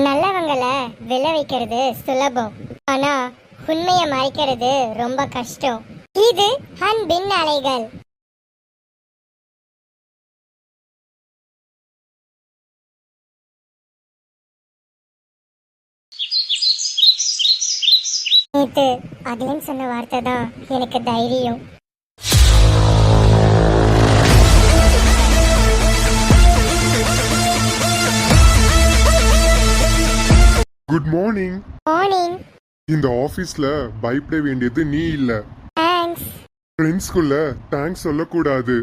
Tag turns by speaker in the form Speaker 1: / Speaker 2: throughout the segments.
Speaker 1: நல்லவங்களை விளை வைக்கிறது சுலபம், ஆனா உண்மையை மறைக்கிறது ரொம்ப கஷ்டம். இது அன்பின் அலைகள். நேத்து அகிலன் சொன்ன வார்த்தை தான் எனக்கு தைரியம்.
Speaker 2: Good morning.
Speaker 1: மார்னிங்.
Speaker 2: இந்த ஆபீஸ்ல பயப்பட வேண்டியது நீ இல்ல.
Speaker 1: தேங்க்ஸ்.
Speaker 2: ஃப்ரெண்ட்ஸ்குள்ள தேங்க்ஸ் சொல்லக்கூடாது.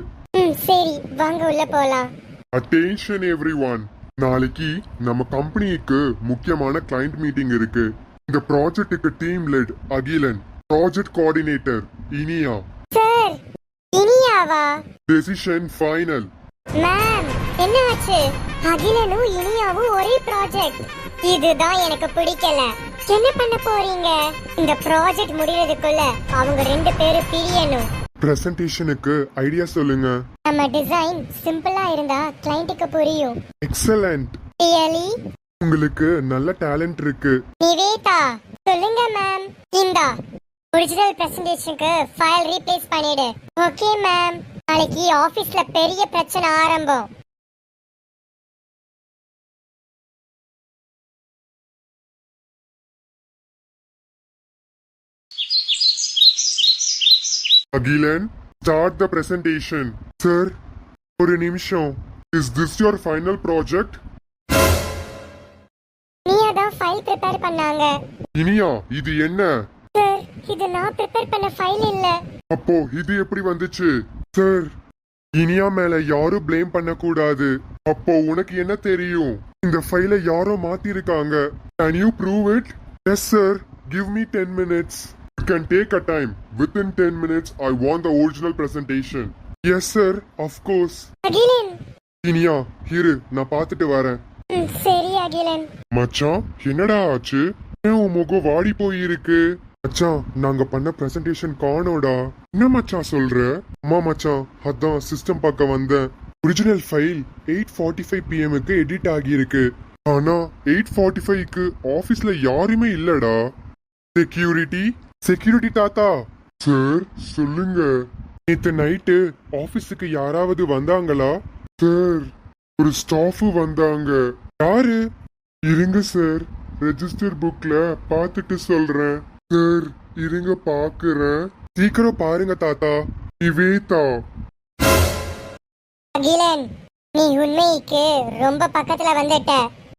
Speaker 1: சரி வாங்க உள்ள போலாம்.
Speaker 2: Attention everyone. நாளைக்கு நம்ம கம்பெனிக்கு முக்கியமான கிளையண்ட் மீட்டிங் இருக்கு. இந்த ப்ராஜெக்ட்டுக்கு team lead Akilan, project coordinator Iniya.
Speaker 1: Sir, இனியாவா?
Speaker 2: Decision final.
Speaker 1: மேம், என்னாச்சு? அகிலனும் இனியாவும் ஒரே ப்ராஜெக்ட். இதுதான் எனக்கு பிடிக்கல. என்ன பண்ண போறீங்க? இந்த ப்ராஜெக்ட் முடிறதுக்குள்ள அவங்க ரெண்டு பேரும் பிரியணும்.
Speaker 2: பிரசன்டேஷனுக்கு ஐடியா சொல்லுங்க.
Speaker 1: நம்ம டிசைன் சிம்பிளா இருந்தா கிளையண்ட்டுக்கு புரியும்.
Speaker 2: எக்ஸலென்ட்.
Speaker 1: ரியலி?
Speaker 2: உங்களுக்கு நல்ல டேலண்ட் இருக்கு.
Speaker 1: நிவேதா, சொல்லுங்க மேம். இந்தா ஒரிஜினல் பிரசன்டேஷனுக்கு ஃபைல் ரீப்ளேஸ் பண்ணிடு. Okay ma'am. நாளைக்கு ஆபீஸ்ல பெரிய பிரச்சனை ஆரம்பம்.
Speaker 2: Akilan, start the presentation. Sir, ஒரு நிமிஷம். Is this your final project?
Speaker 1: நீயா தான் ஃபைல் ப்ரிப்பேர் பண்ணாங்க.
Speaker 2: இனியா, இது என்ன?
Speaker 1: சார், இது நான் ப்ரிப்பேர் பண்ண ஃபைல் இல்ல.
Speaker 2: அப்போ இது எப்படி வந்துச்சு? சார், இனியா மேல யாரும் ப்ளேம் பண்ண கூடாது. அப்போ உனக்கு என்ன தெரியும்? இந்த ஃபைலை யாரோ மாத்திருக்காங்க. Can you prove it? Yes sir, give me 10 minutes. You can take a time. Within 10 minutes, I want the original presentation. Yes sir, of course.
Speaker 1: Akilan.
Speaker 2: Iniya, இரு, நான் பார்த்துட்டு வரேன்.
Speaker 1: சரி அகிலன்.
Speaker 2: மச்சான், என்னடா ஆச்சு? ஏன் உன் முகம் வாடி போயிருக்கு? மச்சான், நாங்க பண்ண பிரசன்டேஷன் காணோடா. என்ன மச்சான் சொல்ற? அம்மா மச்சான், அதான் சிஸ்டம் பார்க்க வந்தேன். ஒரிஜினல் ஃபைல் 8:45 PM எடிட் ஆகியிருக்கு. ஆனா 8:45க்கு ஆபீஸ்ல யாருமே இல்லடா. செக்யூரிட்டி தாத்தா. சார், சொல்லுங்க. நேத்து நைட்டு ஆபீஸுக்கு யாராவது வந்தாங்களா? சார், ஒரு ஸ்டாஃப் வந்தாங்க. யாரு? இருங்க சார், ரெஜிஸ்டர் புக்ல பார்த்துட்டு சொல்றேன். சார், இருங்க பாக்குறேன். சீக்கிரம் பாருங்க தாத்தா. நிவேதா.
Speaker 1: அகிலன், நீ உண்மைக்கு ரொம்ப பக்கத்துல வந்துட்ட.